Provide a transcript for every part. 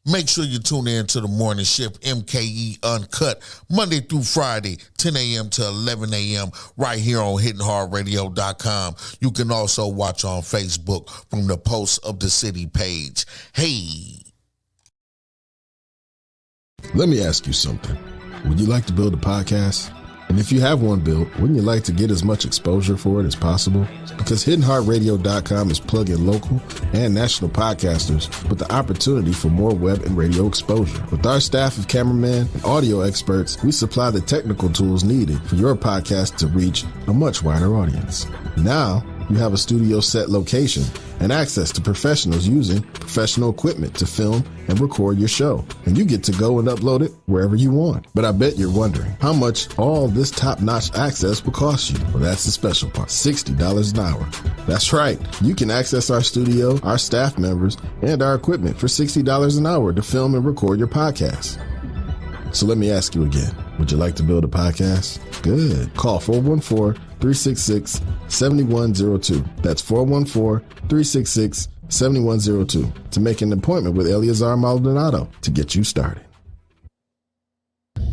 Make sure you tune in to the morning shift, MKE Uncut, Monday through Friday, 10 a.m. to 11 a.m. right here on HittingHardRadio.com. You can also watch on Facebook from the Post of the City page. Hey. Let me ask you something. Would you like to build a podcast? And if you have one built, wouldn't you like to get as much exposure for it as possible? Because HittingHardRadio.com is plugging local and national podcasters with the opportunity for more web and radio exposure. With our staff of cameramen and audio experts, we supply the technical tools needed for your podcast to reach a much wider audience. Now, you have a studio set location and access to professionals using professional equipment to film and record your show. And you get to go and upload it wherever you want. But I bet you're wondering how much all this top-notch access will cost you. Well, that's the special part, $60 an hour. That's right. You can access our studio, our staff members, and our equipment for $60 an hour to film and record your podcast. So let me ask you again. Would you like to build a podcast? Good. Call 414-366-7102. That's 414-366-7102 to make an appointment with Eleazar Maldonado to get you started.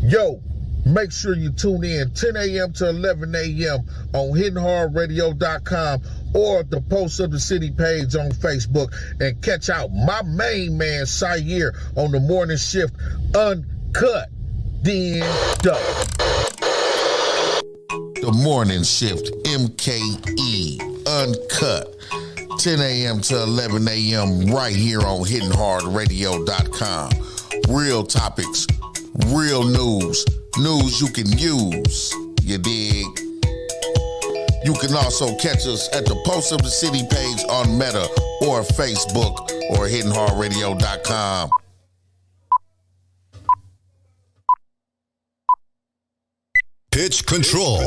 Yo, make sure you tune in 10 a.m. to 11 a.m. on HittingHardRadio.com or the Post of the City page on Facebook and catch out my main man, Sayer, on the morning shift Uncut. Then the morning shift, MKE Uncut, 10 a.m. to 11 a.m. right here on HittingHardRadio.com. Real topics, real news you can use, you dig? You can also catch us at the Post of the City page on Meta or Facebook or HittingHardRadio.com. Pitch Control.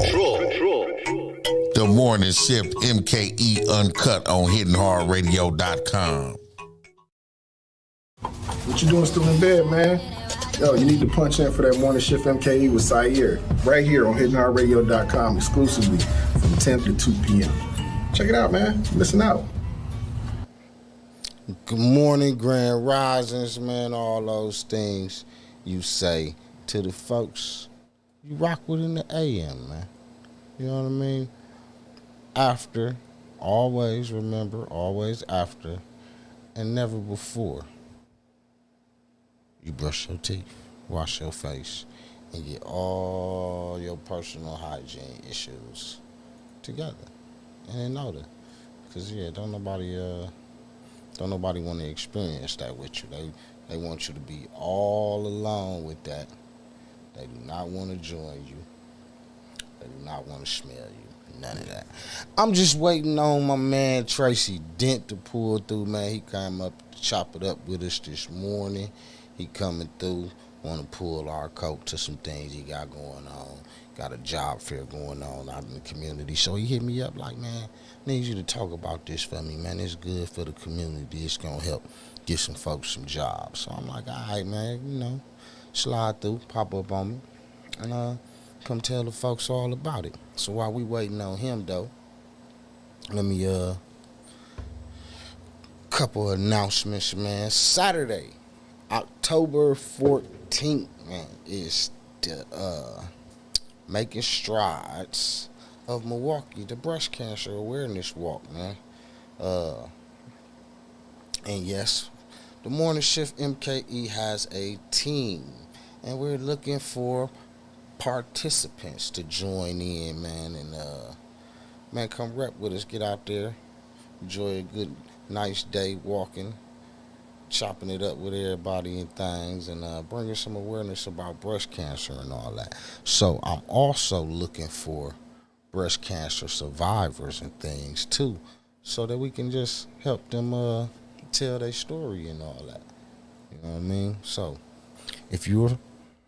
The morning shift, MKE Uncut on HittingHardRadio.com. What you doing still in bed, man? Yo, you need to punch in for that morning shift MKE with Sayer right here on HittingHardRadio.com exclusively from 10 to 2 p.m. Check it out, man. Listen out. Good morning, grand risings, man. All those things you say to the folks you rock with in the AM, man. You know what I mean? After, always remember, always after, and never before. You brush your teeth, wash your face, and get all your personal hygiene issues together and in order. Because, don't nobody want to experience that with you. They want you to be all alone with that. They do not want to join you. They do not want to smell you. None of that. I'm just waiting on my man Tracy Dent to pull through, man. He came up to chop it up with us this morning. He coming through. Want to pull our coat to some things he got going on. Got a job fair going on out in the community. So he hit me up like, man, need you to talk about this for me, man. It's good for the community. It's going to help get some folks some jobs. So I'm like, all right, man, slide through, pop up on me, and come tell the folks all about it. So while we waiting on him, though, let me couple announcements, man. Saturday, October 14th, man, is the Making Strides of Milwaukee, the breast cancer awareness walk, man. And yes, the morning shift MKE has a team, and we're looking for participants to join in, man. And man, come rep with us. Get out there, enjoy a good, nice day walking, chopping it up with everybody and things, and bringing some awareness about breast cancer and all that. So I'm also looking for breast cancer survivors and things too, so that we can just help them tell their story and all that. You know what I mean? So if you're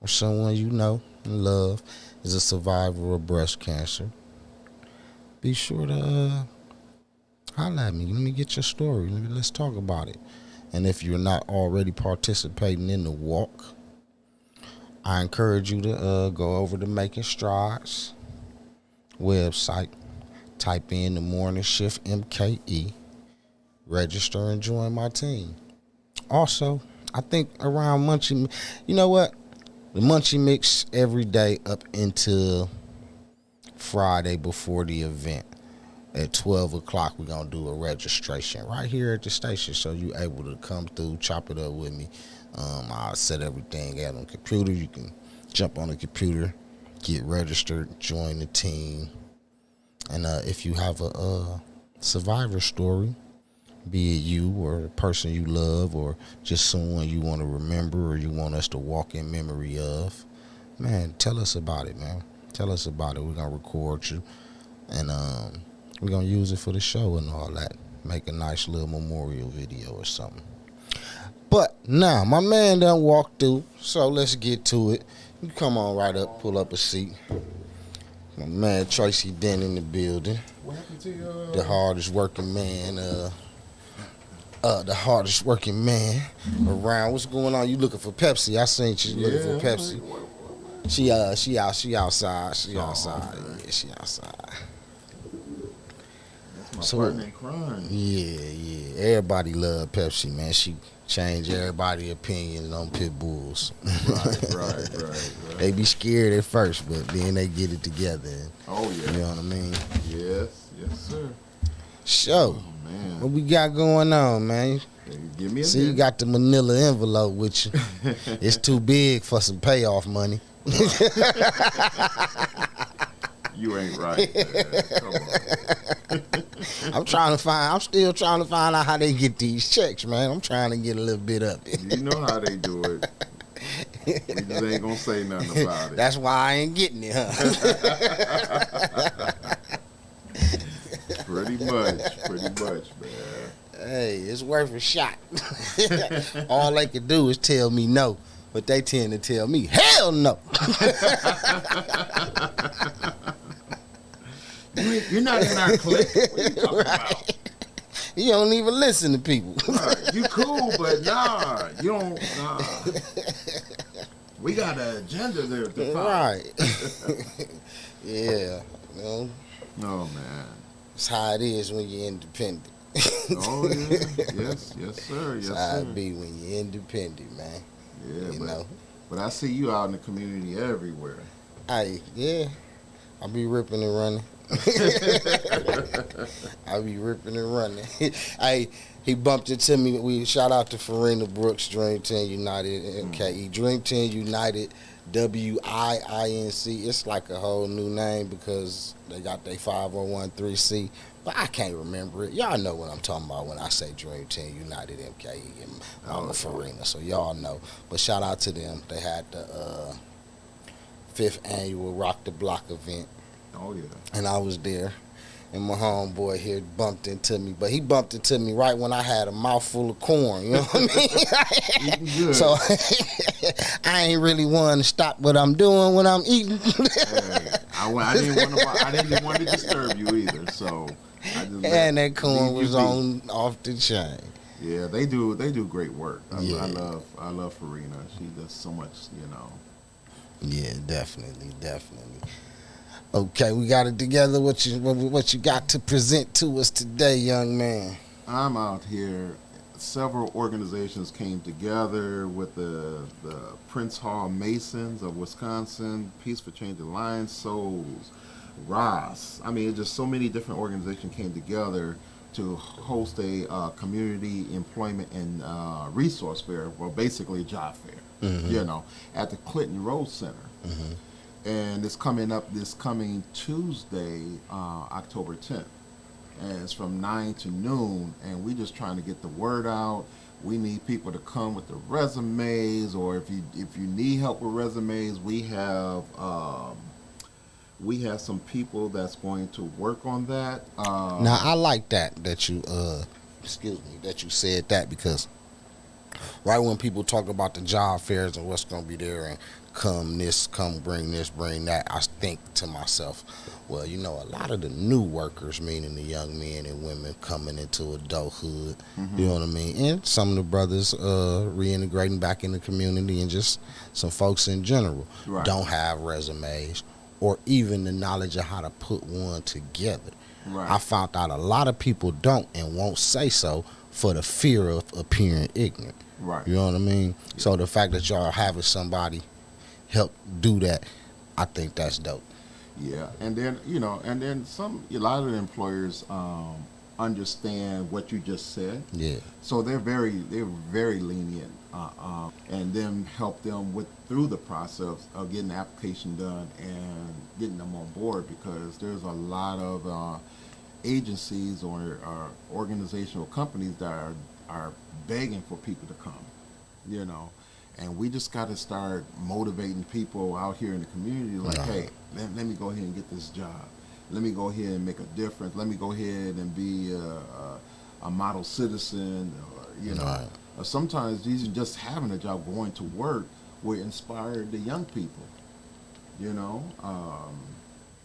or someone you know and love is a survivor of breast cancer, be sure to holler at me. Let me get your story. Let's talk about it. And if you're not already participating in the walk, I encourage you to go over to Making Strides website, type in the morning shift MKE, register and join my team. Also, I think around Munchie, you know what? The Munchie Mix every day up until Friday before the event. At 12 o'clock, we're going to do a registration right here at the station. So you able to come through, chop it up with me. I'll set everything out on the computer. You can jump on the computer, get registered, join the team. And if you have a survivor story, be it you or a person you love or just someone you want to remember or you want us to walk in memory of, man, tell us about it, man. Tell us about it. We're going to record you. And we're going to use it for the show and all that. Make a nice little memorial video or something. But now, my man done walked through, so let's get to it. You come on right up, pull up a seat. My man Tracy Dent in the building. What happened to you? The hardest working man, around. What's going on? You looking for Pepsi? I seen you looking for Pepsi. She outside. She outside. Yeah, she outside. That's my partner in crime. Yeah. Everybody love Pepsi, man. She changed everybody's opinion on pit bulls. Right. They be scared at first, but then they get it together. Oh yeah. You know what I mean? Yes, sir. So, Man. what we got going on, man? Hey, give me a See, you minute. got the manila envelope with you. It's too big for some payoff money. You ain't right. Man. Come on. I'm still trying to find out how they get these checks, man. I'm trying to get a little bit of it. You know how they do it. We just ain't gonna say nothing about it. That's why I ain't getting it, huh? Pretty much, man. Hey, it's worth a shot. All they can do is tell me no, but they tend to tell me hell no. You're not in our clique. What are you talking about? You don't even listen to people. Right. You cool, but nah, you don't. Nah. We got an agenda there to follow. Right. Yeah. You know, No, man. it's how it is when you're independent. Oh yeah. Yes, sir. Yes, That's how sir. it be when you're independent, man. Yeah, You know. but I see you out in the community everywhere. I be ripping and running. I be ripping and running. He bumped into me. We shout out to Farina Brooks, Dream 10 United, MKE. Dream 10 United, WIINC. It's like a whole new name because they got their 501(c), but I can't remember it. Y'all know what I'm talking about when I say Dream 10 United, MKE, and Mama Farina, so y'all know. But shout out to them. They had the 5th annual Rock the Block event. Oh yeah. And I was there, and my homeboy here bumped into me. But he bumped into me right when I had a mouthful of corn, you know what I mean? Eating good. So I ain't really wanting to stop what I'm doing when I'm eating. Hey, I didn't want to disturb you either. So I just And that corn was be. off the chain. Yeah, they do great work. I Yeah. love Farina. She does so much, you know. Yeah, definitely. Okay, we got it together. What you got to present to us today, young man? I'm out here. Several organizations came together with the Prince Hall Masons of Wisconsin, Peace for Change Alliance, Souls, Ross. I mean, just so many different organizations came together to host a community employment and resource fair, well, basically a job fair, you know, at the Clinton Rose Center. And it's coming up this coming Tuesday, October 10th. And it's from 9 to noon, and we just trying to get the word out. We need people to come with the resumes, or if you need help with resumes, we have some people that's going to work on that. Now I like that you that you said that, because right when people talk about the job fairs and what's going to be there and come bring this, bring that, I think to myself, well, you know, a lot of the new workers, meaning the young men and women coming into adulthood, you know what I mean, and some of the brothers reintegrating back in the community, and just some folks in general don't have resumes or even the knowledge of how to put one together. Right. I found out a lot of people don't and won't say so for the fear of appearing ignorant. Right. You know what I mean? Yeah. So the fact that y'all having somebody help do that, I think that's dope. Yeah, and then a lot of the employers understand what you just said. Yeah. So they're very lenient, and then help them through the process of getting the application done and getting them on board, because there's a lot of agencies or organizational companies that are begging for people to come, and we just got to start motivating people out here in the community, like, hey, let me go ahead and get this job. Let me go ahead and make a difference. Let me go ahead and be a model citizen, or sometimes even just having a job, going to work, will inspire the young people.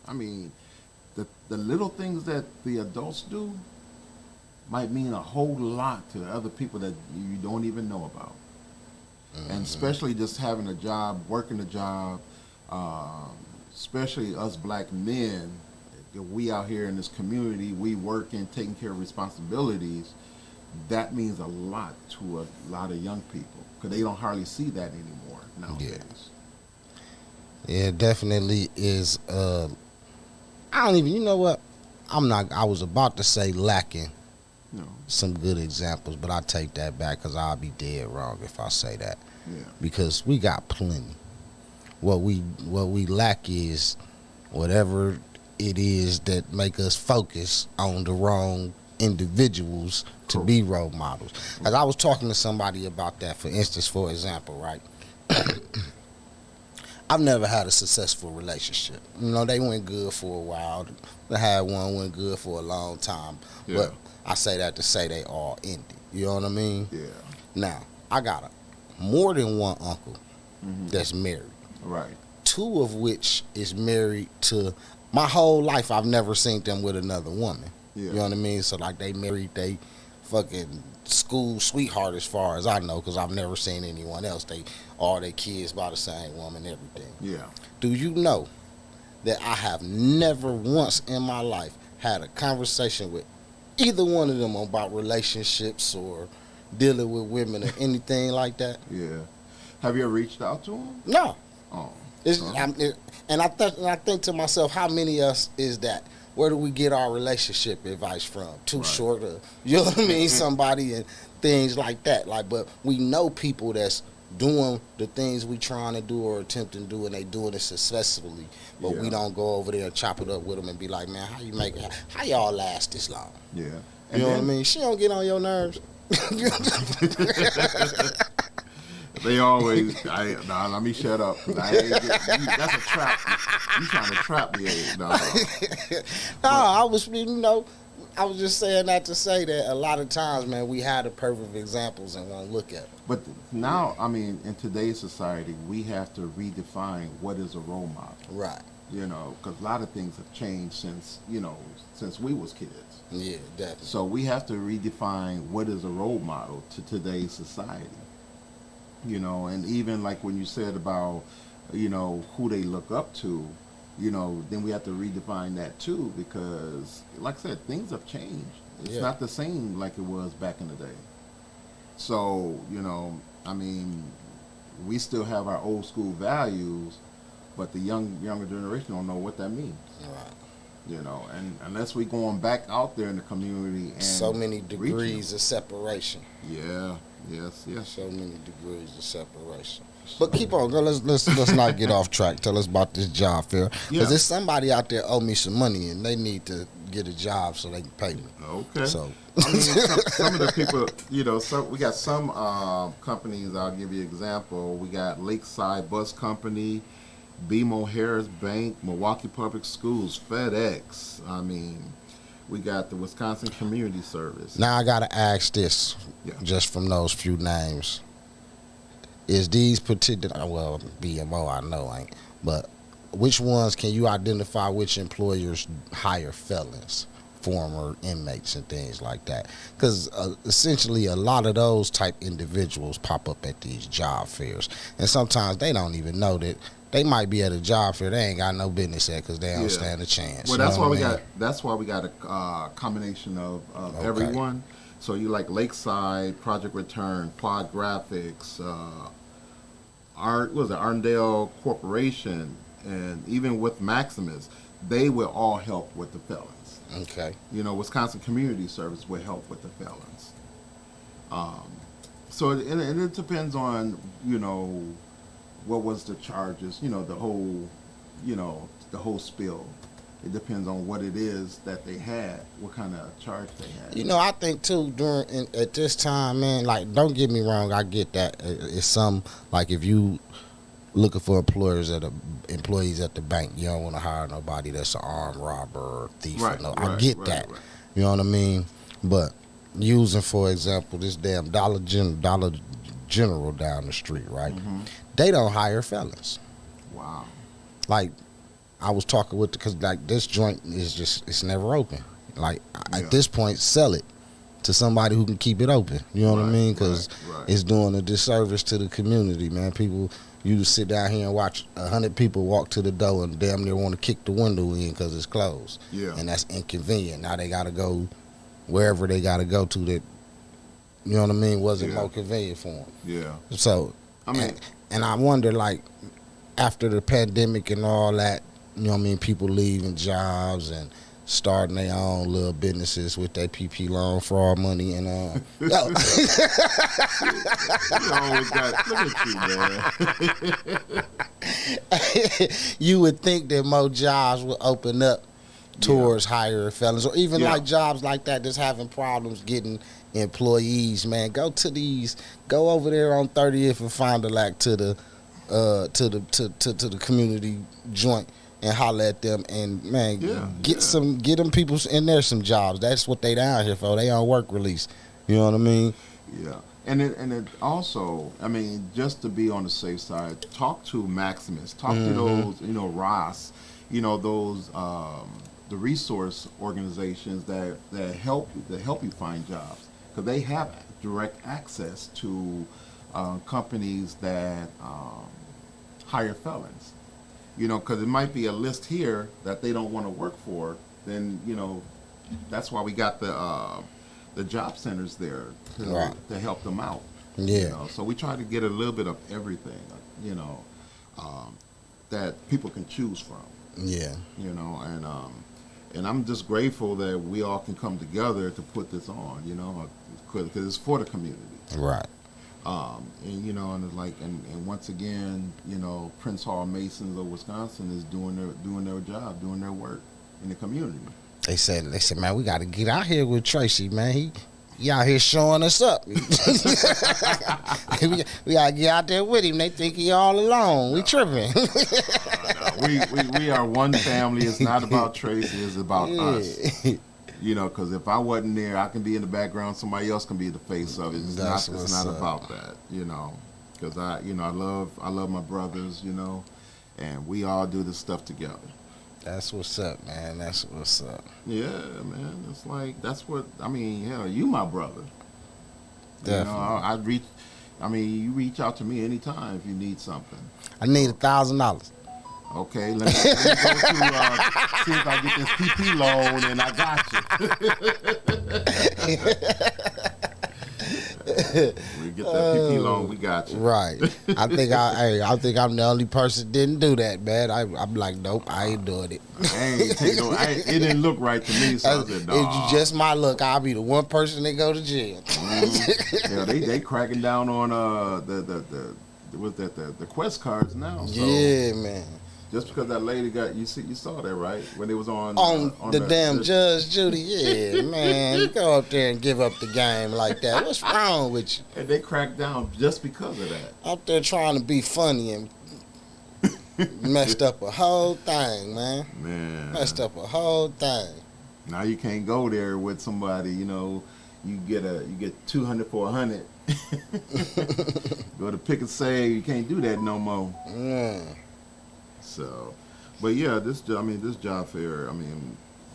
I mean, the little things that the adults do might mean a whole lot to the other people that you don't even know about. Mm-hmm. And especially just having a job, working a job, especially us black men, we out here in this community, we working, taking care of responsibilities, that means a lot to a lot of young people, because they don't hardly see that anymore nowadays. Yeah, it definitely is. I don't even, you know what? I was about to say lacking some good examples, but I take that back, because I'll be dead wrong if I say that. Yeah. Because we got plenty. What we lack is whatever it is that make us focus on the wrong individuals to be role models. As I was talking to somebody about that, for instance, for example, right? I've never had a successful relationship. They went good for a while. I had one went good for a long time. Yeah. But I say that to say they all ended. You know what I mean? Yeah. Now, I got more than one uncle that's married. Right. Two of which is married to, my whole life I've never seen them with another woman. Yeah. You know what I mean? So like they married they fucking school sweetheart as far as I know, because I've never seen anyone else. All their kids by the same woman, everything. Yeah. Do you know that I have never once in my life had a conversation with either one of them about relationships or dealing with women or anything like that? Yeah. Have you ever reached out to them? No. Oh. And I think to myself, how many of us is that? Where do we get our relationship advice from? Too short of, you know what I mean? Somebody and things like that. But we know people that's doing the things we trying to do or attempting to do, and they doing it successfully. But we don't go over there and chop it up with them and be like, man, how y'all last this long? Yeah. You know what I mean? She don't get on your nerves. They always, let me shut up. That's a trap. You trying to trap me? I was just saying that to say that a lot of times, man, we have the perfect examples and won't look at them. But now, in today's society, we have to redefine what is a role model. Right. Because a lot of things have changed since we was kids. Yeah, definitely. So we have to redefine what is a role model to today's society. And even like when you said about, who they look up to, then we have to redefine that too, because like I said, things have changed. It's not the same like it was back in the day. So, we still have our old school values, but the younger generation don't know what that means. Right. And unless we going back out there in the community and so many degrees of separation. Yeah. Yes. So many degrees of separation. But keep on, girl. Let's not get off track. Tell us about this job fair, because there's somebody out there owe me some money and they need to get a job so they can pay me. Okay. So some of the people, we got some companies. I'll give you an example. We got Lakeside Bus Company, BMO Harris Bank, Milwaukee Public Schools, FedEx. We got the Wisconsin Community Service. Now I gotta ask this, just from those few names. Is these particular, BMO I know ain't, but which ones can you identify which employers hire felons, former inmates and things like that? Because essentially a lot of those type individuals pop up at these job fairs, and sometimes they don't even know that they might be at a job fair they ain't got no business at, because they don't stand a chance. Well, that's why we got a combination of everyone. So you like Lakeside, Project Return, Quad Graphics, Arndale Corporation, and even with Maximus, they will all help with the felons. Okay. You know, Wisconsin Community Service will help with the felons. So it depends on, you know, what was the charges, you know, the whole spill. It depends on what it is that they had, what kind of charge they had. You know, I think too at this time, man. Like, don't get me wrong, I get that. It's some like if you looking for employees at the bank, you don't want to hire nobody that's an armed robber or thief. Right, I get that. Right. You know what I mean? But using, for example, this damn Dollar General down the street, right? Mm-hmm. They don't hire felons. Wow. Like, I was talking with because like this joint is just it's never open. Like at this point, sell it to somebody who can keep it open. You know what I mean? Because it's doing a disservice to the community, man. People, you just sit down here and watch 100 people walk to the door and damn near want to kick the window in because it's closed. Yeah. And that's inconvenient. Now they got to go wherever they got to go to that. You know what I mean? Wasn't more convenient for them. Yeah. So I mean, and I wonder, like, after the pandemic and all that. You know what I mean? People leaving jobs and starting their own little businesses with their PP loan fraud money and You always got, look at you, man. You would think that more jobs would open up towards hiring felons, or even like jobs like that that's having problems getting employees. Man, go over there on 30th and Fond du Lac to the community joint. And holler at them and get them people in there some jobs. That's what they down here for. They on work release. You know what I mean? Yeah. And it also, I mean, just to be on the safe side, talk to Maximus, talk to those, you know, Ross, you know, those the resource organizations that help you find jobs, because they have direct access to companies that hire felons. You know, because it might be a list here that they don't want to work for. Then, you know, that's why we got the job centers there to help them out. Yeah. You know? So we try to get a little bit of everything, you know, that people can choose from. Yeah. You know, and I'm just grateful that we all can come together to put this on. You know, because it's for the community. Right. And you know, and it's like, and once again, you know, Prince Hall Masons of Wisconsin is doing their job, doing their work in the community. They said, man, we got to get out here with Tracy, man. He out here showing us up. we got to get out there with him. They think he all alone. We tripping. We are one family. It's not about Tracy. It's about us. You know, because if I wasn't there, I can be in the background. Somebody else can be the face of it. It's not about that, you know. Because I love my brothers, you know, and we all do this stuff together. That's what's up, man. That's what's up. Yeah, man. It's like hell, you my brother. Definitely. You know, you reach out to me anytime if you need something. I need $1,000. Okay, let me go to see if I get this PP loan, and I got you. We get that PP loan, we got you. Right. I think I'm the only person that didn't do that, man. I'm like, nope, I ain't doing it. It didn't look right to me, so I said, no. It's just my luck. I'll be the one person that go to jail. Yeah, they cracking down on the Quest cards now. So. Yeah, man. Just because that lady you saw that, right? When it was on the damn Judge Judy. Yeah, man. Go up there and give up the game like that. What's wrong with you? And they cracked down just because of that. Up there trying to be funny and messed up a whole thing, man. Messed up a whole thing. Now you can't go there with somebody, you know, you get 200 for 100. Go to pick and save, you can't do that no more. Yeah. So, but yeah, this job fair,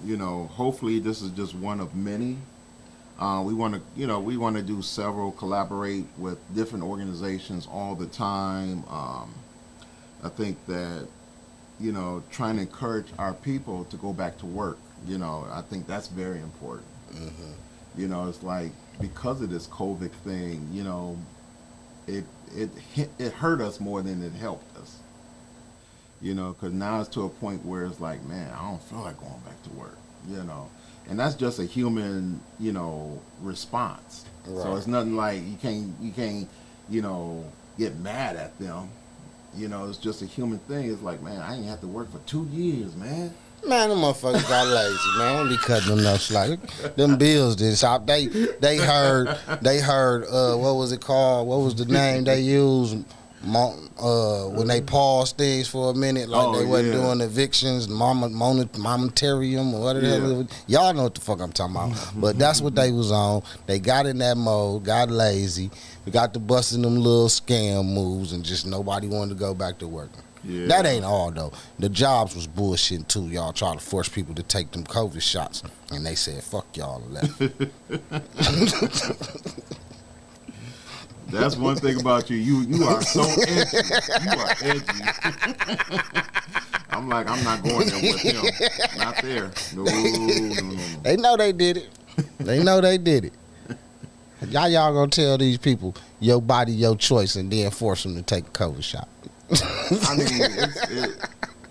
you know, hopefully this is just one of many. We want to do several, collaborate with different organizations all the time. I think that, you know, trying to encourage our people to go back to work, you know, I think that's very important. Mm-hmm. You know, it's like because of this COVID thing, you know, it hurt us more than it helped us. You know, because now it's to a point where it's like, man, I don't feel like going back to work. You know, and that's just a human, you know, response. Right. So it's nothing like you can't, you know, get mad at them. You know, it's just a human thing. It's like, man, I ain't have to work for 2 years, man. Man, them motherfuckers got lazy, man. Don't be cutting them nuts like them bills did stop. They heard what was it called? What was the name they used? When they paused things for a minute, like they wasn't doing evictions, momentarium or whatever. Yeah. Y'all know what the fuck I'm talking about. But that's what they was on. They got in that mode, got lazy. We got to busting them little scam moves, and just nobody wanted to go back to working. Yeah. That ain't all though. The jobs was bullshit too. Y'all try to force people to take them COVID shots, and they said fuck y'all and left. That's one thing about you. You are so edgy. You are edgy. I'm like, I'm not going there with him. Not there. No. They know they did it. They know they did it. Y'all gonna tell these people your body, your choice, and then force them to take a COVID shot.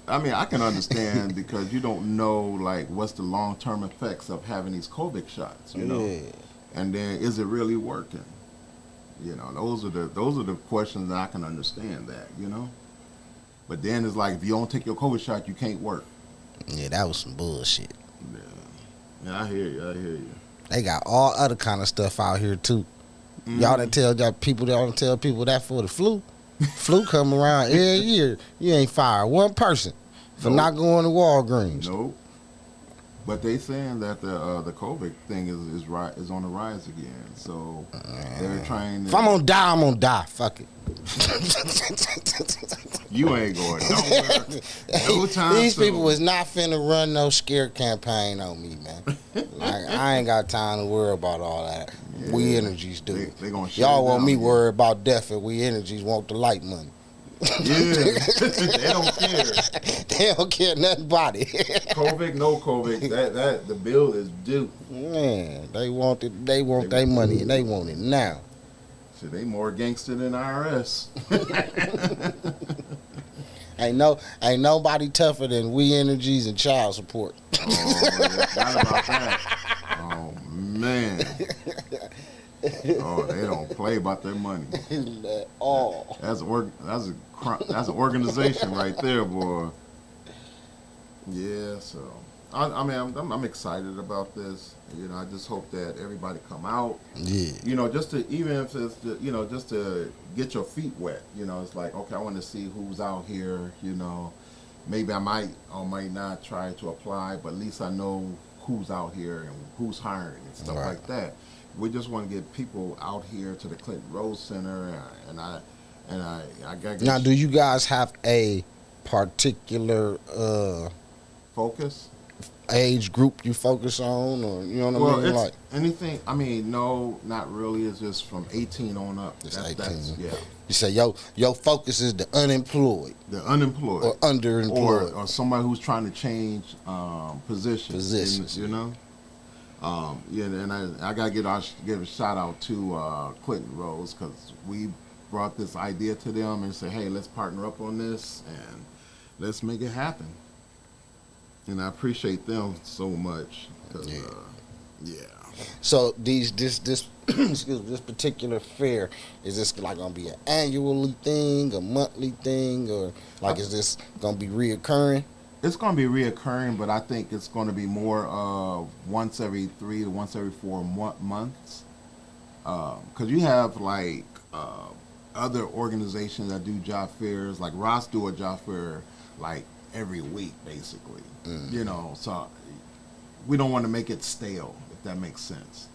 I mean, I can understand because you don't know like what's the long-term effects of having these COVID shots, you know, and then is it really working? You know, those are the questions that I can understand that, you know. But then it's like if you don't take your COVID shot, you can't work. Yeah, that was some bullshit. Yeah, I hear you. They got all other kind of stuff out here too. Mm-hmm. Y'all done tell people that for the flu. Flu come around every year. You ain't fired one person for not going to Walgreens. Nope. But they saying that the COVID thing is on the rise again. So they're trying to. If I'm gonna die, I'm gonna die. Fuck it. You ain't going nowhere. No time. These people was not finna run no scare campaign on me, man. Like, I ain't got time to worry about all that. Yeah. We Energies do. They gonna y'all want me worry about death, and We Energies want the light money. Yeah, they don't care. They don't care nothing about it. COVID, no COVID. That the bill is due. Man, they want it. They want their money, and they want it now. So they more gangster than IRS. Ain't nobody tougher than We Energies and child support. Oh, yeah, not about that. Oh man. Oh, they don't play about their money at all. That's an organization right there, boy. Yeah, so I mean, I'm excited about this. You know, I just hope that everybody come out. Yeah. You know, just to even if it's just to get your feet wet. You know, it's like okay, I want to see who's out here. You know, maybe I might or might not try to apply, but at least I know who's out here and who's hiring and stuff like that. We just want to get people out here to the Clinton Rose Center, and I got. Now, do you guys have a particular focus? Age group you focus on, or you know what I mean? Like anything. I mean, no, not really. It's just from 18 on up. It's 18. Yeah. You say your focus is the unemployed. The unemployed. Or underemployed. Or somebody who's trying to change positions. You know. Yeah, and I gotta give a shout out to Clinton Rose because we brought this idea to them and said, hey, let's partner up on this and let's make it happen. And I appreciate them so much. Yeah. So this excuse me, this particular fair, is this like gonna be an annually thing, a monthly thing, or like is this gonna be reoccurring? It's going to be reoccurring, but I think it's going to be more once every 3 to once every 4 months. Because you have like other organizations that do job fairs, like Ross do a job fair like every week, basically. You know, so we don't want to make it stale, if that makes sense.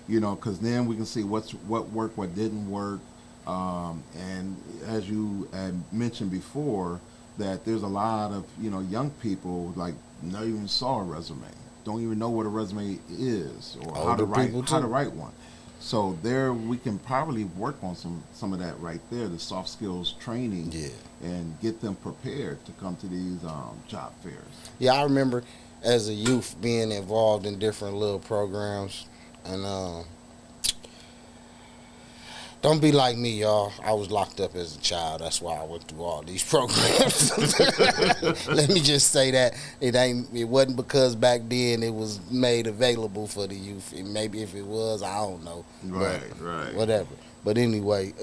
You know, because then we can see what worked, what didn't work, and as you had mentioned before. That there's a lot of young people like not even saw a resume, don't even know what a resume is or how to write one. So there we can probably work on some of that right there, the soft skills training, and get them prepared to come to these job fairs. Yeah, I remember as a youth being involved in different little programs. And don't be like me, y'all. I was locked up as a child. That's why I went through all these programs. Let me just say that it wasn't because back then it was made available for the youth. Maybe if it was, I don't know. Right. Whatever. But anyway,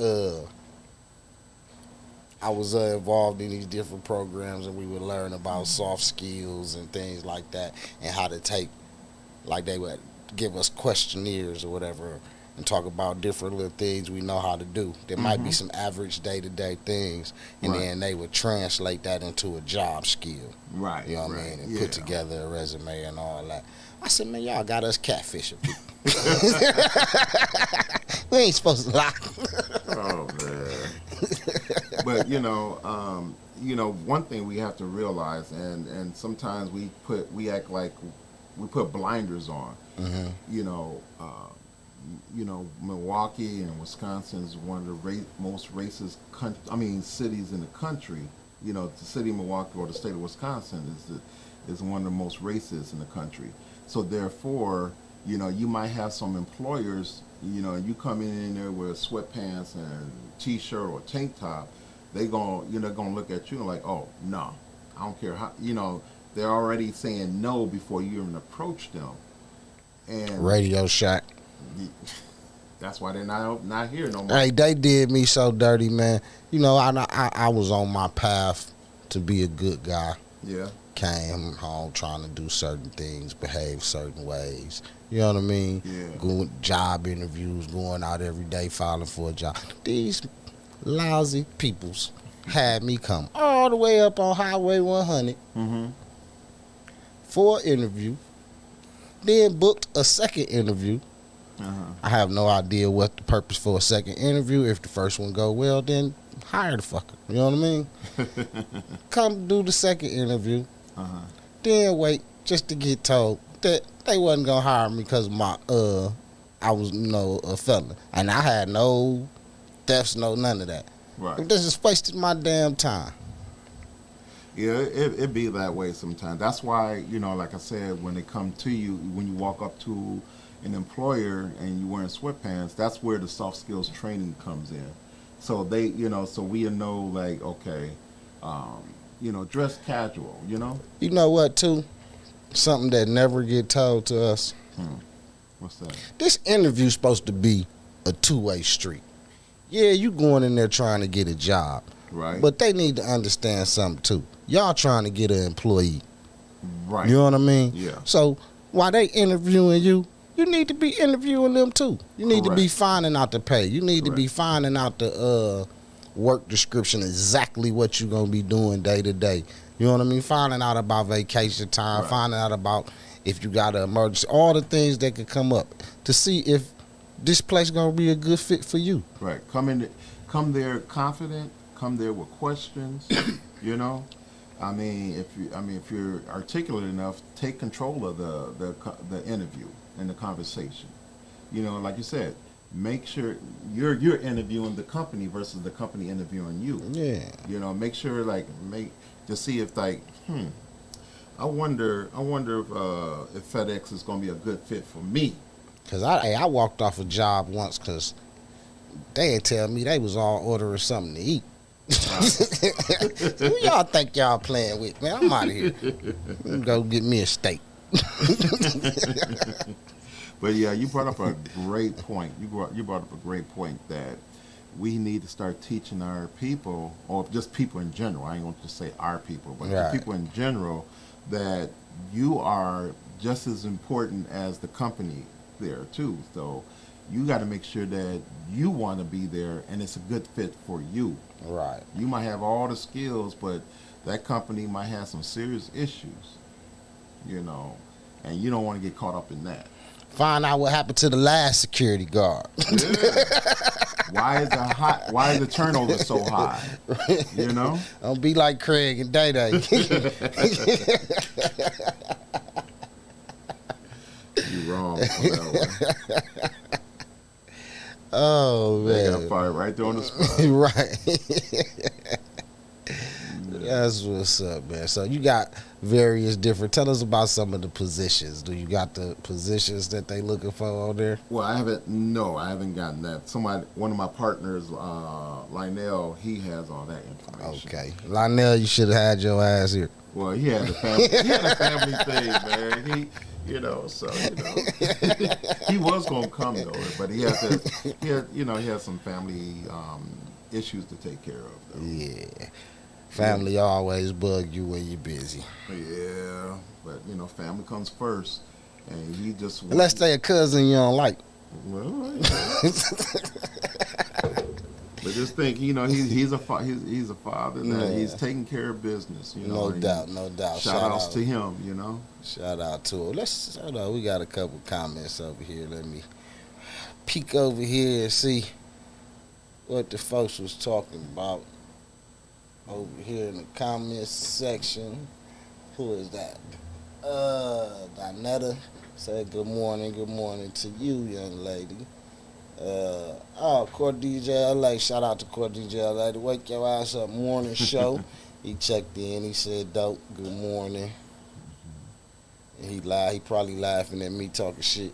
I was involved in these different programs, and we would learn about soft skills and things like that, and how to take, like they would give us questionnaires or whatever, and talk about different little things we know how to do. There might be some average day-to-day things, and then they would translate that into a job skill. Right. You know what I mean? And put together a resume and all that. I said, man, y'all got us catfishing people. We ain't supposed to lie. Oh, man. But, one thing we have to realize, and sometimes we act like we put blinders on. Milwaukee and Wisconsin is one of the most racist cities in the country. The city of Milwaukee or the state of Wisconsin is one of the most racist in the country. So therefore, you might have some employers, you come in there with sweatpants and t-shirt or tank top, they're gonna look at you and like, oh no, I don't care how, they're already saying no before you even approach them. And Radio Shack. That's why they're not here no more. Hey, they did me so dirty, man. I was on my path to be a good guy. Yeah. Came home trying to do certain things, behave certain ways. You know what I mean? Yeah. Going job interviews, going out every day, filing for a job. These lousy peoples had me come all the way up on Highway 100 for an interview, then booked a second interview. I have no idea what the purpose for a second interview. If the first one go well, then hire the fucker. You know what I mean? Come do the second interview, then wait just to get told that they wasn't gonna hire me because I was a felon and I had no thefts, none of that. Right. This just wasted my damn time. Yeah, it be that way sometimes. That's why, like I said, when they come to you, when you walk up to an employer and you're wearing sweatpants, that's where the soft skills training comes in. So they, so we know, like, okay, dress casual, You know what, too? Something that never get told to us. What's that? This interview's supposed to be a two-way street. Yeah, you going in there trying to get a job. Right. But they need to understand something, too. Y'all trying to get an employee. Right. You know what I mean? Yeah. So while they interviewing you, you need to be interviewing them, too. You need to be finding out the pay. You need to be finding out the work description, exactly what you're going to be doing day to day. You know what I mean? Finding out about vacation time, finding out about if you got an emergency, all the things that could come up to see if this place going to be a good fit for you. Right. Come there confident, come there with questions, if you're articulate enough, take control of the interview and the conversation. Like you said, make sure you're interviewing the company versus the company interviewing you. Yeah. Make sure to see if I wonder if FedEx is going to be a good fit for me. Cause I walked off a job once because they didn't tell me they was all ordering something to eat. Who y'all think y'all playing with, man? I'm out of here. Go get me a steak. But yeah, you brought up a great point. You brought up a great point that we need to start teaching our people, or just people in general. I ain't going to just say our people, but the people in general, that you are just as important as the company there too. So you got to make sure that you want to be there and it's a good fit for you. Right. You might have all the skills, but that company might have some serious issues, and you don't want to get caught up in that. Find out what happened to the last security guard. Yeah. Why is the turnover so high? Don't be like Craig and Day Day. You wrong on that one. Oh man, they got fired right there on the spot. Right. That's what's up, man. So you got various different. Tell us about some of the positions. Do you got the positions that they looking for on there? Well, I haven't gotten that. One of my partners, Lionel, he has all that information. Okay, Lionel, you should have had your ass here. Well, he had a family thing, man. He was gonna come though, but he had some family issues to take care of though. Yeah. Family always bug you when you're busy. Yeah, but family comes first, and he just Unless they a cousin you don't like. Well, but just think, he's a father that he's taking care of business. No doubt. Shout outs to him. Shout out to him. We got a couple comments over here. Let me peek over here and see what the folks was talking about over here in the comments section. Who is that? Donetta said good morning to you, young lady. Court DJ LA, shout out to Court DJ LA, to Wake Your Ass Up morning show. He checked in, he said dope, good morning. And he lied, he probably laughing at me talking shit.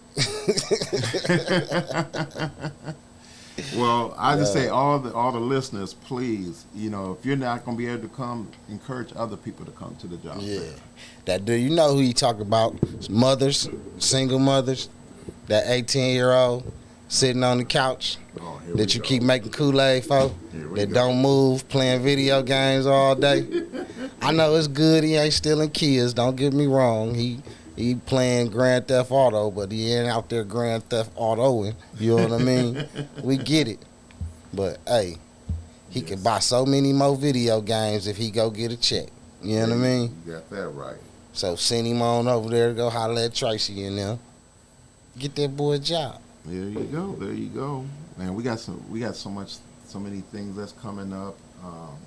Well, I just say all the listeners, please, if you're not gonna be able to come, encourage other people to come to the job fair. Do you know who he talk about? Mothers, single mothers, that 18-year-old sitting on the couch that you keep making Kool-Aid for, that don't move, playing video games all day. I know it's good he ain't stealing kids, don't get me wrong. He playing Grand Theft Auto, but he ain't out there Grand Theft Autoing. You know what I mean? We get it. But, hey, he can buy so many more video games if he go get a check. You know what I mean? You got that right. So send him on over there to go holler at Tracy and them. Get that boy a job. There you go. Man, we got so many things that's coming up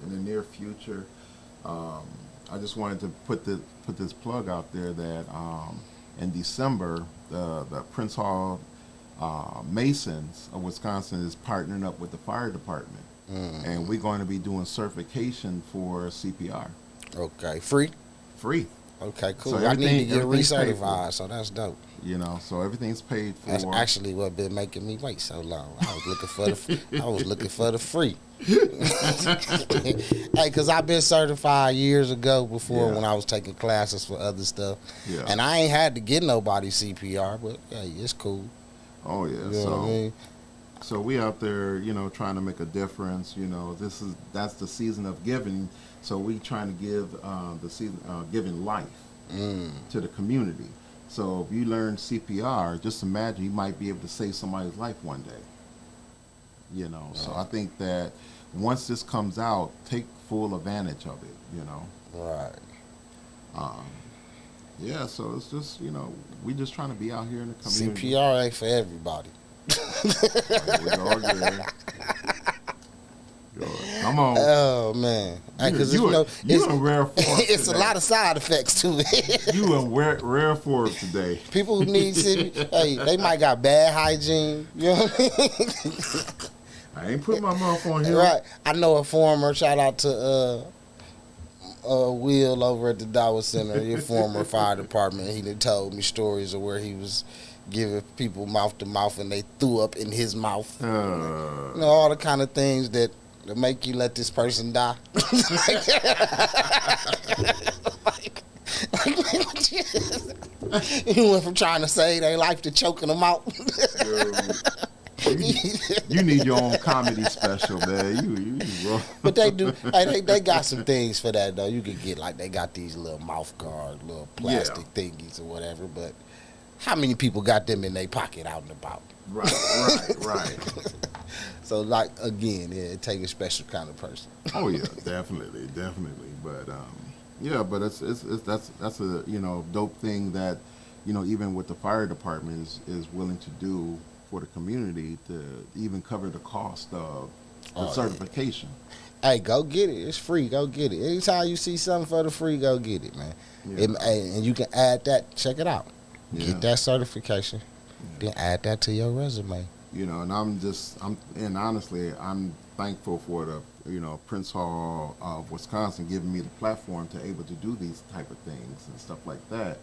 in the near future. I just wanted to put this plug out there that in December the Prince Hall Masons of Wisconsin is partnering up with the fire department, and we're going to be doing certification for CPR. Okay, free. Okay, cool. So I need to get recertified, so that's dope. So everything's paid for. That's actually what been making me wait so long. I was looking for the free. Hey, cause I've been certified years ago before when I was taking classes for other stuff, and I ain't had to get nobody CPR, but hey, it's cool. Oh yeah, you know what I mean? So we out there, trying to make a difference. That's the season of giving. So we trying to give the season giving life to the community. So if you learn CPR, just imagine you might be able to save somebody's life one day. So I think that once this comes out, take full advantage of it. Right. Yeah. So it's just we just trying to be out here in the community. CPR ain't for everybody. Come on. Oh man, because you in rare form. It's today. a lot of side effects to it. You in rare form today. People who need CPR, hey, they might got bad hygiene. You know what I mean? I ain't putting my mouth on here. Right. I know a former. Shout out to Will over at the Dollar Center. Your former fire department. He done told me stories of where he was giving people mouth to mouth and they threw up in his mouth. All the kind of things that make you let this person die. You went from trying to save their life to choking them out. You need your own comedy special, man. You But they do. Hey, they got some things for that though. You could get they got these little mouth guards, little plastic thingies or whatever. But how many people got them in their pocket out and about? Right. So again, it takes a special kind of person. Oh yeah, definitely. But but that's a dope thing that even with the fire department is willing to do for the community to even cover the cost of the certification. Yeah. Hey, go get it. It's free. Go get it. Anytime you see something for the free, go get it, man. Yeah. And you can add that. Check it out. Yeah. Get that certification. Then add that to your resume. And honestly, I'm thankful for the Prince Hall of Wisconsin giving me the platform to able to do these type of things and stuff like that,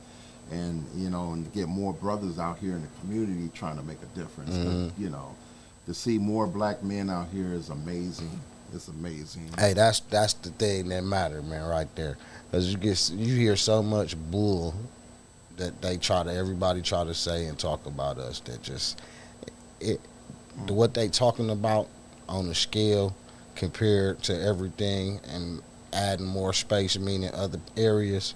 and and to get more brothers out here in the community trying to make a difference. To see more black men out here is amazing. It's amazing. Hey, that's the thing that matter, man, right there. Because you hear so much bull that everybody try to say and talk about us that just what they talking about on the scale compared to everything and adding more space, meaning other areas,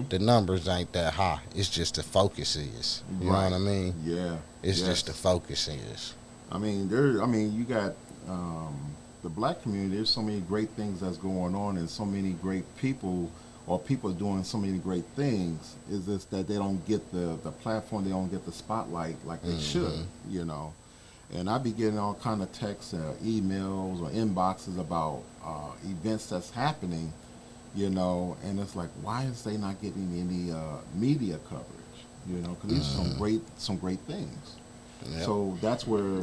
the numbers ain't that high. It's just the focus is. You know what I mean? Yeah. It's just the focus is. I mean, you got the black community. There's so many great things that's going on, and so many great people, or people doing so many great things. Is just that they don't get the platform, they don't get the spotlight like they should, And I be getting all kind of texts, emails, or inboxes about events that's happening, and it's like, why is they not getting any media coverage? Because these are some great things. Yep. So that's where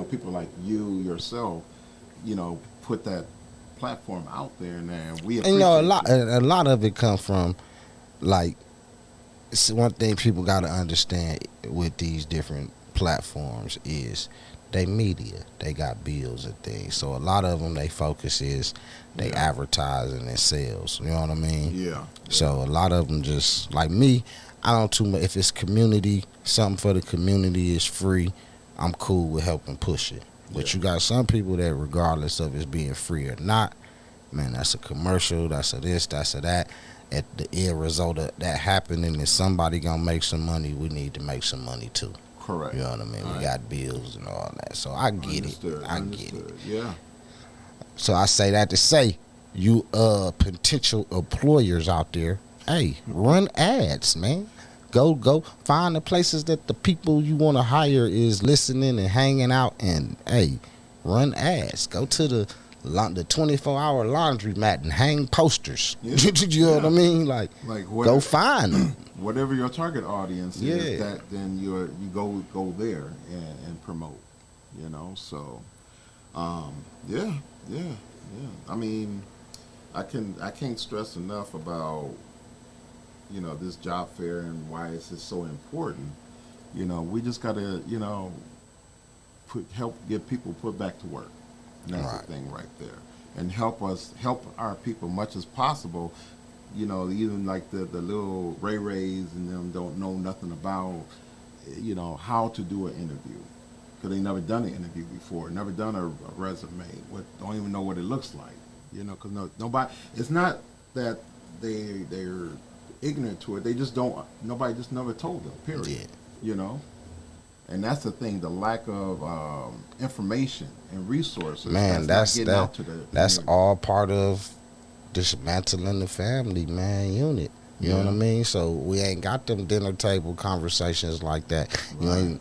people like you yourself, put that platform out there, and we appreciate a lot of it come from, like, it's one thing people got to understand with these different platforms is they media, they got bills and things. So a lot of them, they focus is they advertising and sales. You know what I mean? Yeah. So a lot of them just like me. I don't too much. If it's community, something for the community is free, I'm cool with helping push it. But you got some people that, regardless of it being free or not, man, that's a commercial, that's a this, that's a that. At the end result of that happening, and somebody gonna make some money, we need to make some money too. Correct. You know what I mean? We got bills and all that. So I get it. I get it. Yeah. So I say that to say, you potential employers out there, hey, run ads, man. Go find the places that the people you want to hire is listening and hanging out, and hey, run ads. Go to the 24-hour laundromat and hang posters. Yeah. You know what I mean? Like go find them. Whatever your target audience is, then you go there and promote. So yeah. I mean, I can't stress enough about this job fair and why it's just so important. We just gotta help get people put back to work. And that's the thing right there, and help our people much as possible. Even like the little Rays and them don't know nothing about how to do an interview, because they never done an interview before, never done a resume, don't even know what it looks like. Because nobody. It's not that they're ignorant to it. They just don't. Nobody just never told them. Period. Yeah. And that's the thing. The lack of information and resources. Man, that's all part of dismantling the family unit. You know what I mean? So we ain't got them dinner table conversations like that. You know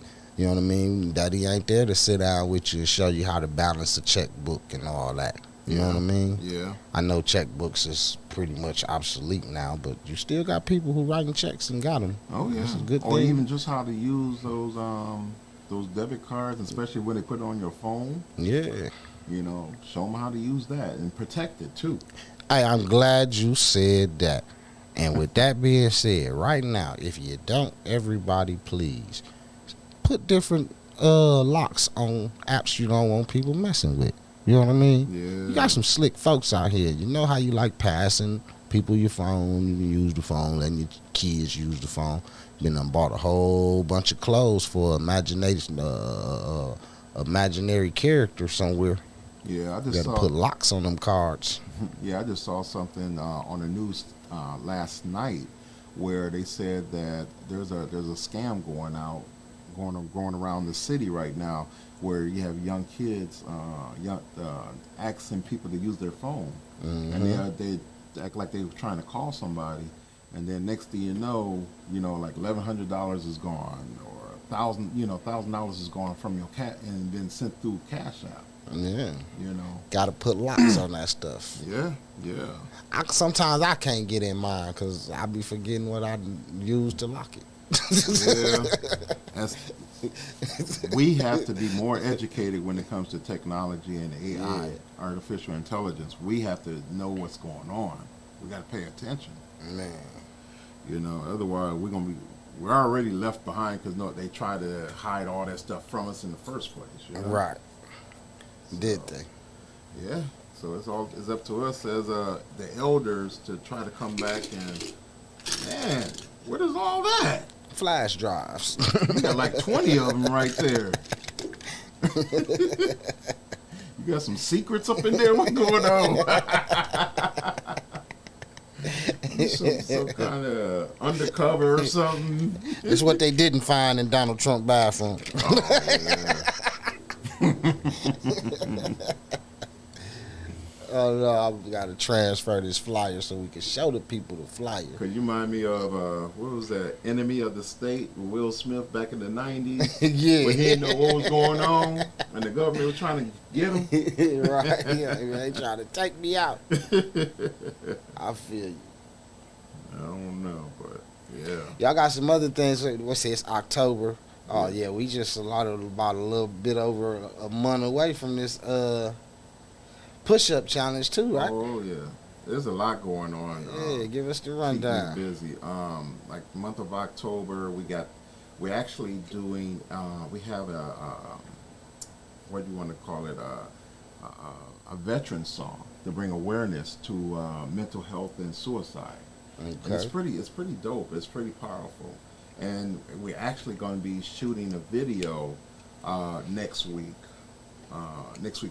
what I mean? Daddy ain't there to sit down with you and show you how to balance a checkbook and all that. You know what I mean? Yeah. I know checkbooks is pretty much obsolete now, but you still got people who writing checks and got them. Oh yeah. That's a good or thing. Even just how to use those debit cards, especially when they put it on your phone. Yeah. Show them how to use that and protect it too. Hey, I'm glad you said that. And with that being said, right now, if you don't, everybody please put different locks on apps you don't want people messing with. You know what I mean? Yeah. You got some slick folks out here. You know how you like passing people your phone. You use the phone, letting your kids use the phone. You done bought a whole bunch of clothes for imaginary character somewhere. Yeah, I just gotta put locks on them cards. Yeah, I just saw something on the news last night where they said that there's a scam going around the city right now, where you have young kids asking people to use their phone, and they act like they were trying to call somebody, and then next thing you know, like $1,100 is gone, or $1,000 is gone from your cat and been sent through Cash App. Yeah. Gotta put locks on that stuff. Yeah. Sometimes I can't get in mine because I be forgetting what I used to lock it. Yeah. We have to be more educated when it comes to technology and AI, Yeah. artificial intelligence. We have to know what's going on. We got to pay attention. Man, Otherwise we're already left behind because they try to hide all that stuff from us in the first place. right. Did they? Yeah. So it's up to us as the elders to try to come back and, man, what is all that? Flash drives. We got like 20 of them right there. You got some secrets up in there? What's going on? some kind of undercover or something. It's what they didn't find in Donald Trump bathroom. Oh, yeah. Oh no, I got to transfer this flyer so we can show the people the flyer. Could you remind me of, what was that, Enemy of the State with Will Smith back in the 90s? Yeah. When he didn't know what was going on and the government was trying to get him? Right? Yeah, they trying to take me out. I feel you. I don't know, but yeah. Y'all got some other things. What's this? October. Oh yeah, we just about a little bit over a month away from this push-up challenge too, right? Oh yeah, there's a lot going on. Yeah, give us the Keep rundown. me busy. Like the month of October, we're actually doing. We have what do you want to call it? A veteran song to bring awareness to mental health and suicide. And it's pretty dope. It's pretty powerful. And we're actually going to be shooting a video next week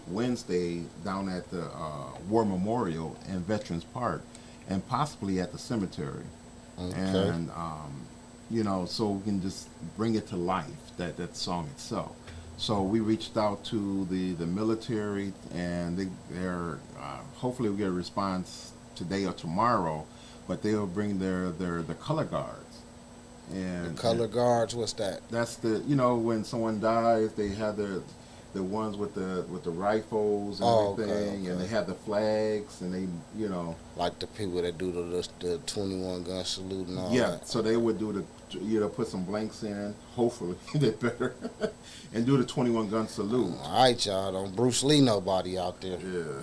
Wednesday down at the War Memorial in Veterans Park, and possibly at the cemetery. Okay. And so we can just bring it to life, that song itself. So we reached out to the military, and they're hopefully we get a response today or tomorrow, but they'll bring their color guards. And The color guards, what's that? that's when someone dies, they have the ones with the rifles and everything, and they have the flags, and they Like the people that do the 21 gun salute and all yeah. that. So they would do put some blanks in, hopefully they better, and do the 21 gun salute. All right, y'all. Don't Bruce Lee nobody out there. Yeah.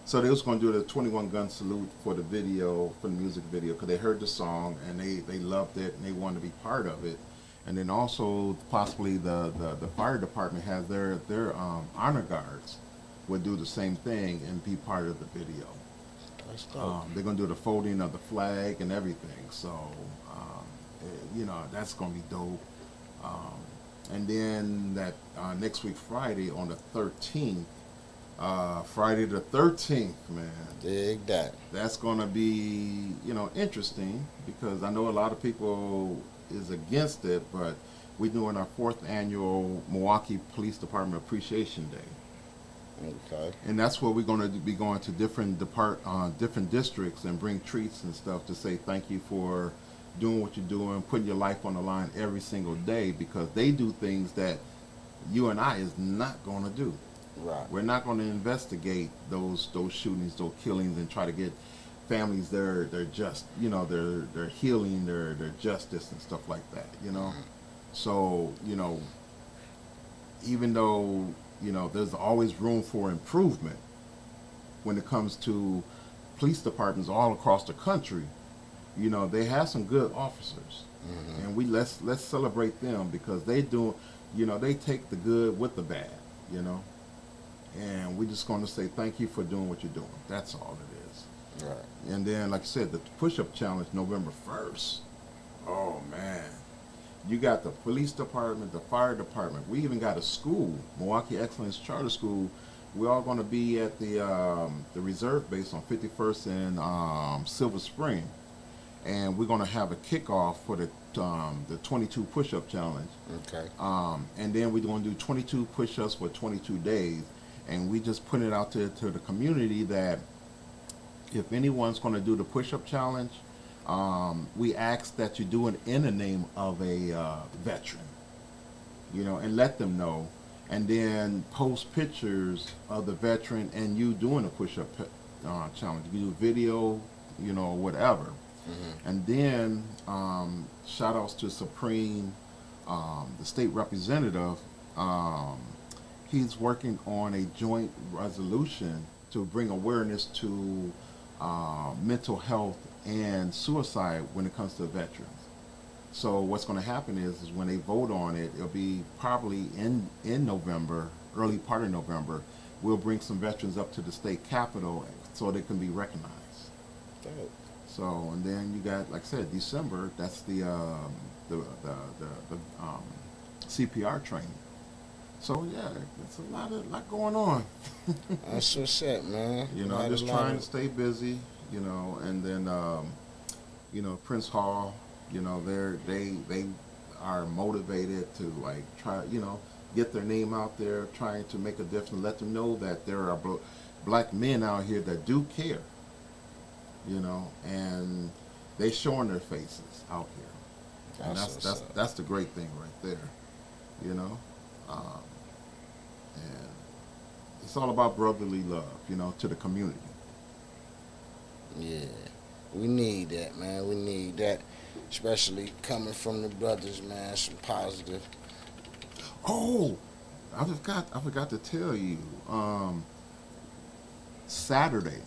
So they was going to do the 21 gun salute for the video, for the music video, because they heard the song and they loved it and they wanted to be part of it. And then also possibly the fire department has their honor guards would do the same thing and be part of the video. That's dope. They're going to do the folding of the flag and everything. So, that's going to be dope. And then that next week, Friday, on the 13th, Friday the 13th, man. Dig that. That's going to be, interesting, because I know a lot of people is against it, but we're doing our 4th annual Milwaukee Police Department Appreciation Day. Okay. And that's where we're going to be going to different districts and bring treats and stuff to say thank you for doing what you're doing, putting your life on the line every single day, because they do things that you and I is not going to do. Right. We're not going to investigate those shootings, those killings, and try to get families their just, their healing, their justice and stuff like that, Mm-hmm. So, even though, there's always room for improvement when it comes to police departments all across the country, they have some good officers. Mm-hmm. And let's celebrate them, because they do, they take the good with the bad, and we're just going to say thank you for doing what you're doing. That's all it is. Right. And then, like I said, the push-up challenge, November 1st. Oh, man. You got the police department, the fire department. We even got a school, Milwaukee Excellence Charter School. We're all going to be at the reserve base on 51st and Silver Spring. And we're going to have a kickoff for the 22 push-up challenge. Okay. And then we're going to do 22 push-ups for 22 days. And we just put it out there to the community that if anyone's going to do the push-up challenge, we ask that you do it in the name of a veteran, and let them know. And then post pictures of the veteran and you doing a push-up challenge. You do video, whatever. Mm-hmm. And then shout outs to Supreme the state representative, he's working on a joint resolution to bring awareness to mental health and suicide when it comes to veterans. So what's going to happen is when they vote on it, it'll be probably in November, early part of November. We'll bring some veterans up to the state capitol so they can be recognized. Dope. So, and then you got, like I said, December. That's the CPR training. So yeah, it's a lot going on. That's what's up, man. You know, just trying to stay busy. You know, and then you know, Prince Hall. You know, they are motivated to like try. You know, get their name out there, trying to make a difference. Let them know that there are black men out here that do care. You know, and they showing their faces out here, and that's the great thing right there. You know, and it's all about brotherly love. You know, to the community. Yeah, we need that, man. We need that, especially coming from the brothers, man. Some positive. Oh, I forgot to tell you. Saturday,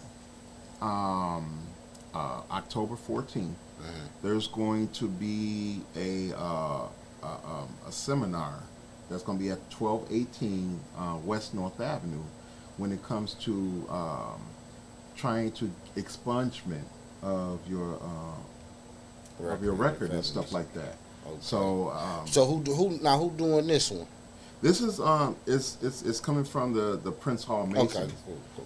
October 14th, there's going to be a seminar that's going to be at 1218 West North Avenue when it comes to trying to expungement of your record and stuff like that. Okay. So who doing this one? this is it's coming from the Prince Hall Masons. Okay,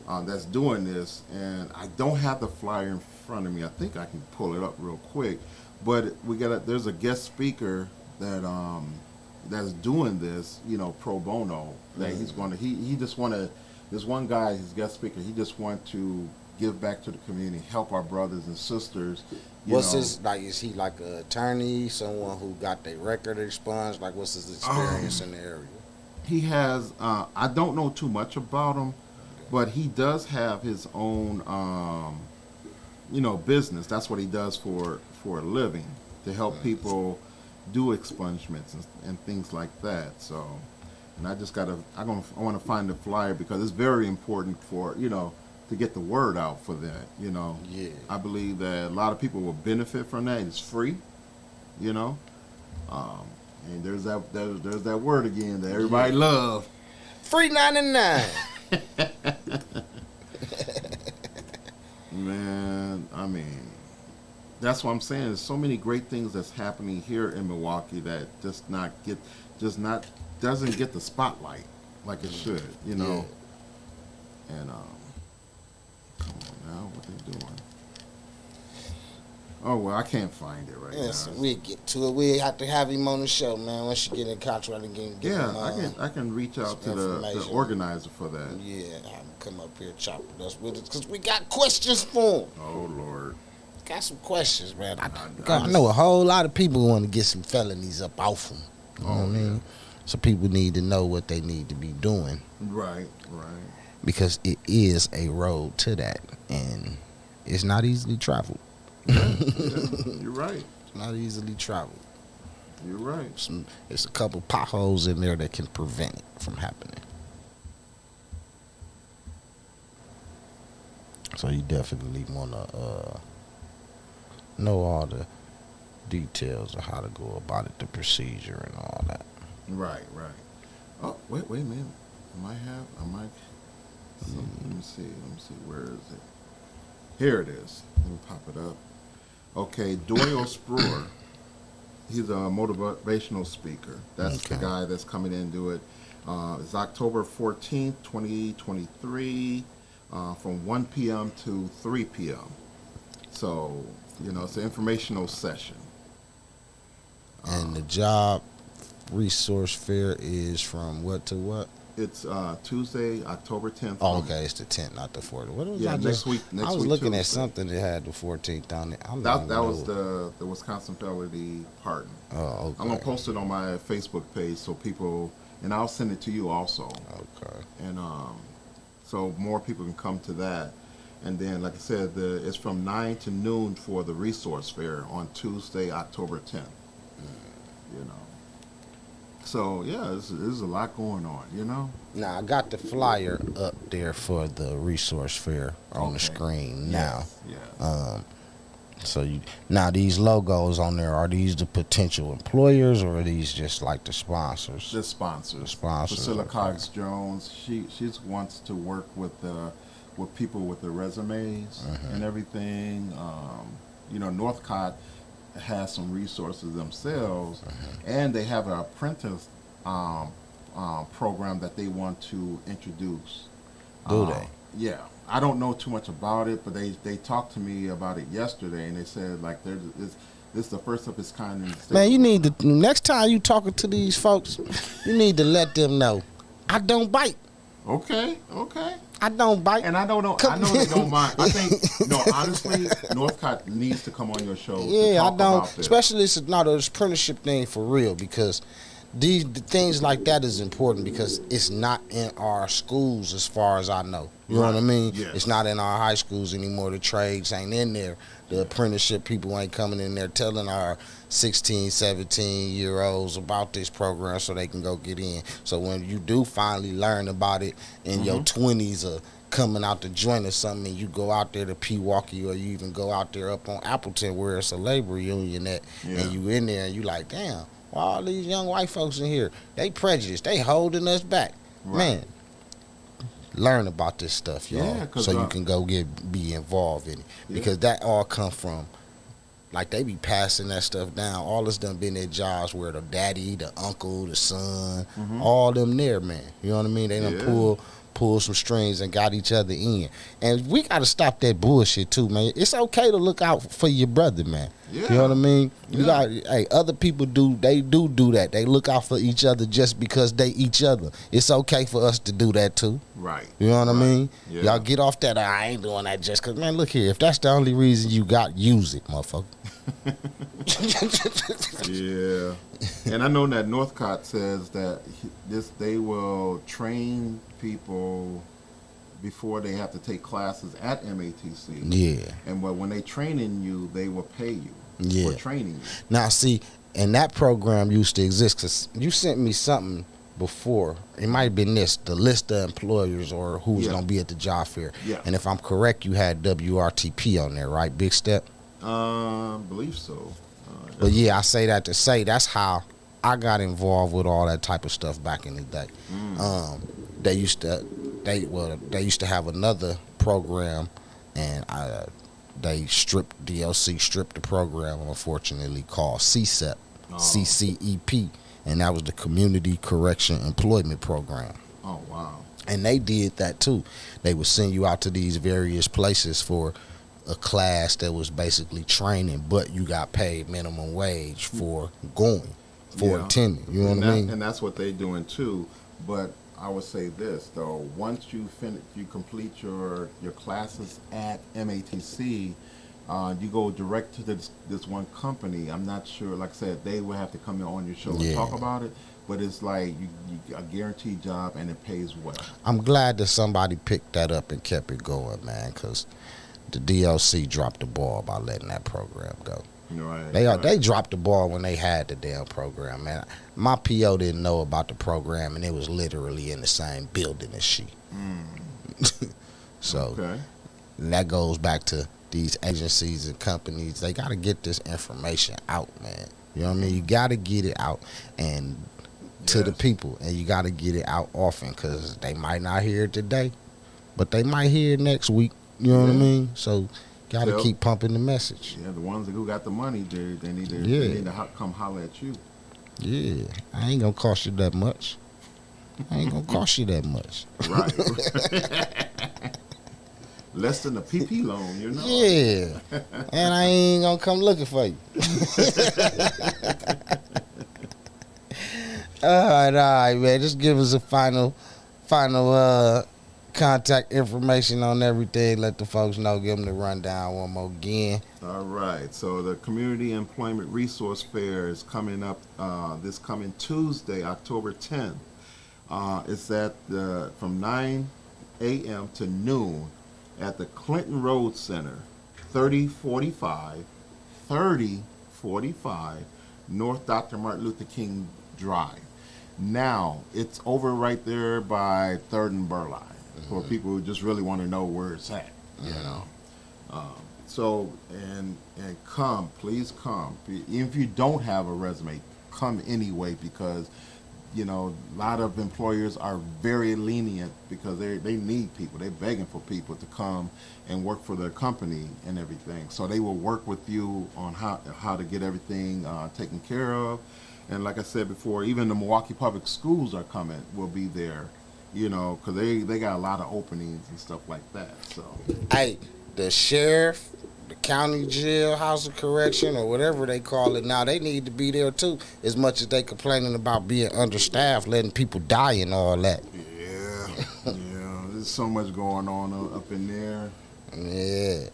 cool. That's doing this, and I don't have the flyer in front of me. I think I can pull it up real quick, but there's a guest speaker that that's doing this, you know, pro bono. That he's going to he just want to. There's one guy, his guest speaker. He just want to give back to the community, help our brothers and sisters. What's his, like, is he like an attorney, someone who got their record expunged? Like, what's his experience in the area? He has, I don't know too much about him, but he does have his own, you know, business. That's what he does for a living, to help people do expungements and things like that. So, and I want to find the flyer because it's very important for, you know, to get the word out for that, you know. Yeah. I believe that a lot of people will benefit from that. It's free, you know. And there's that word again that everybody love. Free 99. Man, I mean, that's what I'm saying. There's so many great things that's happening here in Milwaukee that doesn't get the spotlight like it should, you know. Yeah. And come on now, what they doing? Oh well, I can't find it right now. So we'll get to it. We have to have him on the show, man. Once you get in contract and get him, I can reach out to the organizer for that. Yeah, have him come up here chop with us with it because we got questions for him. Oh Lord, got some questions, man. I know a whole lot of people want to get some felonies up off them. You know what I mean? So people need to know what they need to be doing. Right. Because it is a road to that, and it's not easily traveled. Yeah, you're right. It's not easily traveled. You're right. There's a couple potholes in there that can prevent it from happening. So you definitely want to know all the details of how to go about it, the procedure and all that. Right. Oh, wait a minute. I might. Let me see. Where is it? Here it is. Let me pop it up. Okay, Doyle Sproor. He's a motivational speaker. That's the guy that's coming in and do it. It's October 14th, 2023, from 1 p.m. to 3 p.m. So, you know, it's an informational session. And the job resource fair is from what to what? It's Tuesday, October 10th. Oh, okay, it's the 10th, not the 14th. What was next week. I was looking at something that had the 14th on it. That was the Wisconsin Felony Pardon. Oh, okay. I'm gonna post it on my Facebook page so people, and I'll send it to you also. Okay. And so more people can come to that. And then, like I said, it's from 9 to noon for the resource fair on Tuesday, October 10th. You know. So yeah, there's a lot going on, you know. Now I got the flyer up there for the resource fair on the Okay. screen now. Yeah. So now these logos on there, are these the potential employers or are these just like the sponsors? The sponsors. The sponsors, Priscilla okay. Cox Jones. She wants to work with people with the resumes Mm-hmm. and everything. Northcott has some resources themselves, Mm-hmm. and they have an apprentice program that they want to introduce. Do they? Yeah. I don't know too much about it, but they talked to me about it yesterday, and they said like this is the first of its kind in the state. Man, you need to, next time you talking to these folks, you need to let them know, I don't bite. Okay. I don't bite. And I don't know. I know they don't mind. I think no. Honestly, Northcott needs to come on your show. To Yeah, talk I don't. About this. Especially this apprenticeship thing for real, because the things like that is important because it's not in our schools as far as I know. You know what I mean? Yes. It's not in our high schools anymore. The trades ain't in there. The apprenticeship people ain't coming in there telling our 16, 17-year-olds about this program so they can go get in. So when you do finally learn about it in your 20s or coming out the joint or something, and you go out there to Pewaukee or you even go out there up on Appleton where it's a labor union at, and you in there and you like, damn, why all these young white folks in here? They prejudiced. They holding us back. Right. Man, learn about this stuff, y'all, Yeah, 'cause, so you can go be involved in it. Because that all come from, like, they be passing that stuff down. All this done been their jobs where the daddy, the uncle, the son, all them there, man. You know what I mean? They done pull some strings and got each other in. And we got to stop that bullshit too, man. It's okay to look out for your brother, man. Yeah. You know what I mean? You Yeah. got, other people do that. They look out for each other just because they each other. It's okay for us to do that too. Right. You know what I mean? Yeah. Y'all get off that, I ain't doing that just because, man, look here. If that's the only reason you got, use it, motherfucker. Yeah. And I know that Northcott says that they will train people before they have to take classes at MATC. Yeah. And when they training you, they will pay you Yeah. for training you. Now, see, and that program used to exist because you sent me something before. It might have been the list of employers or who's Yeah. going to be at the job fair. Yeah. And if I'm correct, you had WRTP on there, right? Big Step? Believe so. But yeah, I say that to say that's how I got involved with all that type of stuff back in the day. They used to have another program, and DLC stripped the program, unfortunately, called CCEP, CCEP, and that was the Community Correction Employment Program. Oh, wow. And they did that too. They would send you out to these various places for a class that was basically training, but you got paid minimum wage for going, for Yeah. attending. You know And what I mean? And that's what they're doing too. But I would say this though: once you complete your classes at MATC, you go direct to this one company. I'm not sure. Like I said, they will have to come on your show and talk about it. But it's like you a guaranteed job and it pays well. I'm glad that somebody picked that up and kept it going, man, because the DLC dropped the ball by letting that program go. Right. They dropped the ball when they had the damn program, man. My PO didn't know about the program, and it was literally in the same building as she. So that goes back to these agencies and companies. They got to get this information out, man. You know what I mean? You got to get it out and to the people, and you got to get it out often because they might not hear it today, but they might hear it next week. You know what I mean? So got to keep pumping the message. Yeah, the ones who got the money, they need to come holler at you. Yeah, I ain't gonna cost you that much. Right. Less than a PP loan, you know. Yeah, and I ain't gonna come looking for you. All right, man. Just give us a final contact information on everything. Let the folks know. Give them the rundown one more again. All right. So the Community Employment Resource Fair is coming up this coming Tuesday, October 10th. It's at from 9 a.m. to noon at the Clinton Road Center, 3045 North Dr. Martin Luther King Drive. Now it's over right there by 3rd and Burleigh for people who just really want to know where it's at. You know. So and come, please come. Even if you don't have a resume, come anyway, because you know a lot of employers are very lenient because they need people. They're begging for people to come and work for their company and everything. So they will work with you on how to get everything taken care of. And like I said before, even the Milwaukee Public Schools are coming. Will be there, you know, because they got a lot of openings and stuff like that. So Hey, the sheriff, the county jail, house of correction, or whatever they call it now, they need to be there too, as much as they complaining about being understaffed, letting people die and all that. yeah, there's so much going on up in there. Yeah.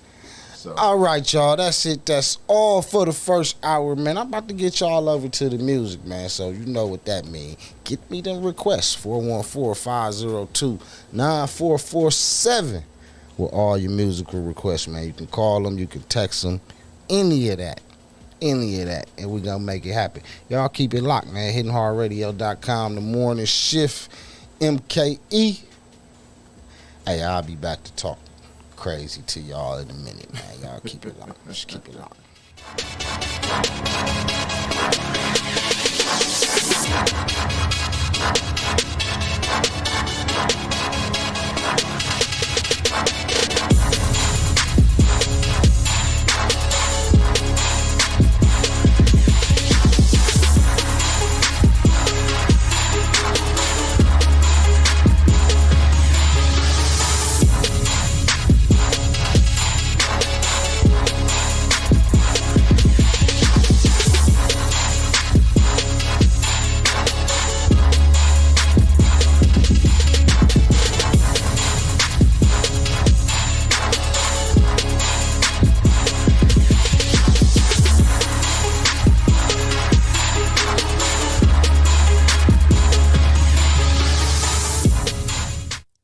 So All right, y'all. That's it. That's all for the first hour, man. I'm about to get y'all over to the music, man, so you know what that means. Get me them requests, 414-502-9447, with all your musical requests, man. You can call them, you can text them, any of that, and we gonna make it happen. Y'all keep it locked, man. HiddenHeartRadio.com, The Morning Shift, MKE. Hey, I'll be back to talk crazy to y'all in a minute, man. Y'all keep it locked. Just keep it locked.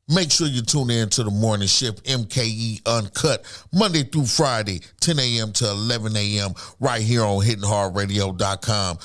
Make sure you tune in to the Morning Shift, MKE Uncut, Monday through Friday, 10 a.m. to 11 a.m. right here on HiddenHeartRadio.com.